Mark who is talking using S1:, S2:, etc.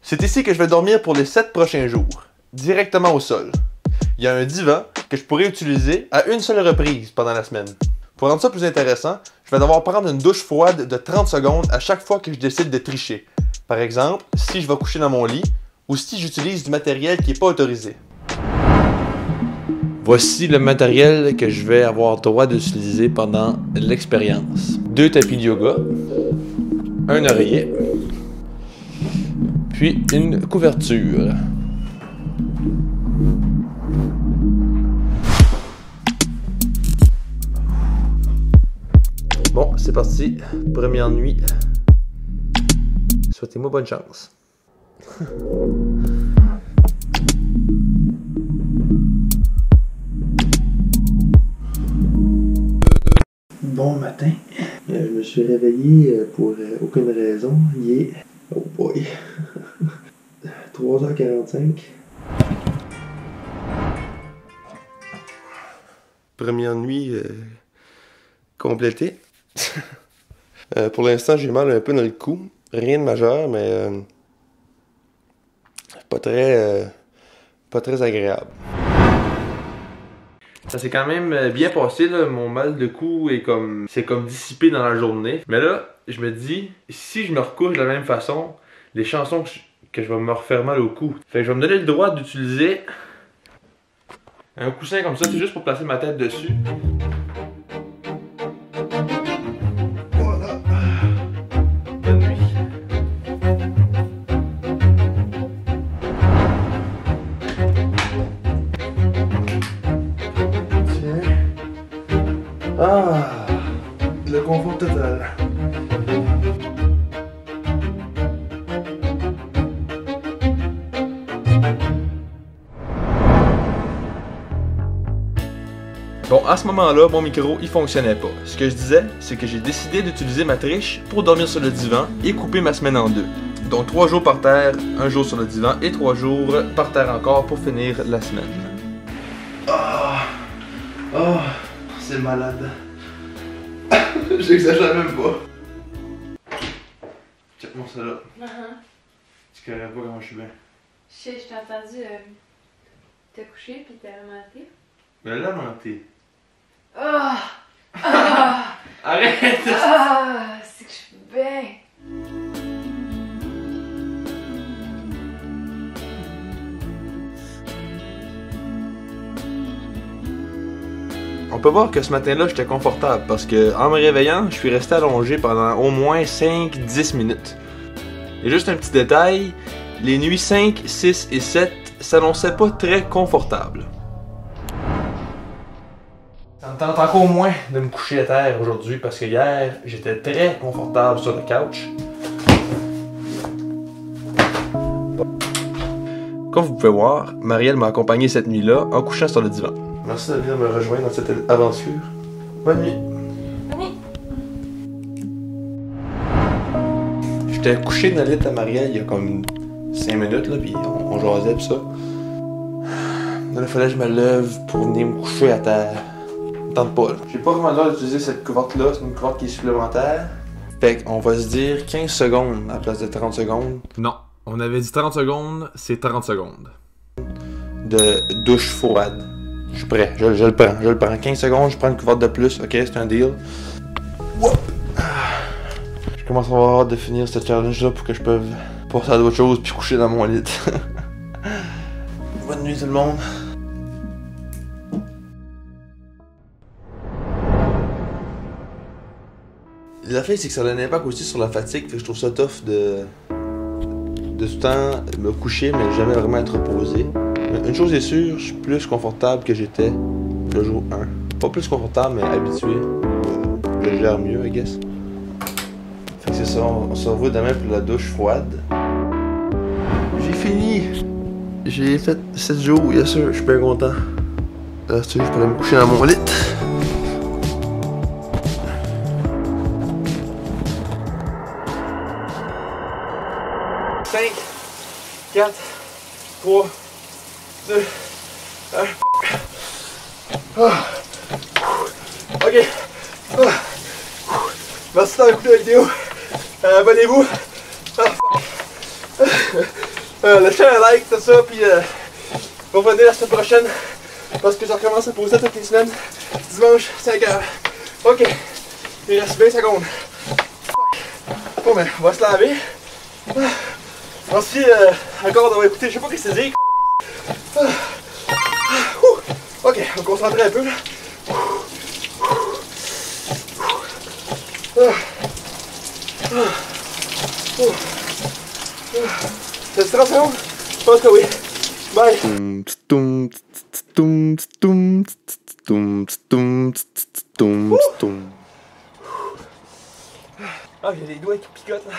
S1: C'est ici que je vais dormir pour les 7 prochains jours, directement au sol. Il y a un divan que je pourrais utiliser à une seule reprise pendant la semaine. Pour rendre ça plus intéressant, je vais devoir prendre une douche froide de 30 secondes à chaque fois que je décide de tricher. Par exemple, si je vais coucher dans mon lit ou si j'utilise du matériel qui n'est pas autorisé. Voici le matériel que je vais avoir droit d'utiliser pendant l'expérience. 2 tapis de yoga, un oreiller, puis une couverture. Bon, c'est parti. Première nuit. Souhaitez-moi bonne chance.
S2: Bon matin. Je me suis réveillé pour aucune raison. Il est... Oh boy. 3h45.
S1: Première nuit complétée. Pour l'instant, j'ai mal un peu dans le cou. Rien de majeur, mais pas très agréable. Ça s'est quand même bien passé, là. Mon mal de cou c'est comme dissipé dans la journée. Mais là, je me dis, si je me recouche de la même façon, les chansons que je vais me refaire mal au cou. Fait que je vais me donner le droit d'utiliser un coussin comme ça, c'est juste pour placer ma tête dessus. Voilà. Bonne nuit.
S2: Ah! Le confort total.
S1: Bon, à ce moment-là, mon micro, il fonctionnait pas. Ce que je disais, c'est que j'ai décidé d'utiliser ma triche pour dormir sur le divan et couper ma semaine en deux. Donc 3 jours par terre, 1 jour sur le divan et 3 jours par terre encore pour finir la semaine.
S2: Ah! Oh! C'est malade. J'exagère même pas.
S1: Check-moi ça là. Tu connais pas comment je suis bien.
S3: Je sais, je t'ai entendu te coucher puis t'as lamenté.
S1: Mais là, menté.
S3: Oh! Ah!
S1: Arrête!
S3: Ah! C'est que je suis bien!
S1: On peut voir que ce matin-là, j'étais confortable parce que en me réveillant, je suis resté allongé pendant au moins 5-10 minutes. Et juste un petit détail, les nuits 5, 6 et 7 s'annonçaient pas très confortables. Ça me tente encore moins de me coucher à terre aujourd'hui parce que hier, j'étais très confortable sur le couch. Comme vous pouvez voir, Marielle m'a accompagné cette nuit-là en couchant sur le divan. Merci de venir me rejoindre dans cette aventure. Bonne nuit.
S3: Bonne nuit.
S1: J'étais couché dans le lit à Marielle il y a comme 5 minutes, là, puis on jasait pis ça. Là, il fallait que je me lève pour venir me coucher à terre. Tente pas, là. J'ai pas vraiment le droit d'utiliser cette couverte-là, c'est une couverte qui est supplémentaire. Fait qu'on va se dire 15 secondes à la place de 30 secondes.
S4: Non, on avait dit 30 secondes, c'est 30 secondes.
S1: De douche froide. Je suis prêt, je le prends. 15 secondes, je prends une couverte de plus, ok, c'est un deal. Whoop. Je commence à avoir hâte de finir ce challenge-là pour que je puisse passer à d'autres choses puis coucher dans mon lit. Bonne nuit tout le monde. L'affaire, c'est que ça a un impact aussi sur la fatigue, fait que je trouve ça tough de tout le temps me coucher mais jamais vraiment être reposé. Une chose est sûre, je suis plus confortable que j'étais le jour 1. Pas plus confortable, mais habitué. Je gère mieux, I guess. Fait que c'est ça, on se revoit demain pour la douche froide. J'ai fini! J'ai fait 7 jours, yes sir, je suis bien content. Là, je pourrais me coucher dans mon lit. Cinq, 4, 3, 2, 1. Ah. Ok. Ah. Merci d'avoir écouté la vidéo. Abonnez-vous. Ah. Lâchez un like, tout ça, puis revenez la semaine prochaine. Parce que je recommence à poser toutes les semaines. Dimanche, 5h. Ok, il reste 20 secondes. Bon, ben, on va se laver. Merci encore d'avoir écouté. Je sais pas ce que c'est dit. Ok, on va me concentrer un peu là. C'est 30 secondes? Je pense que oui. Bye. Ah, j'ai les doigts qui picotent là.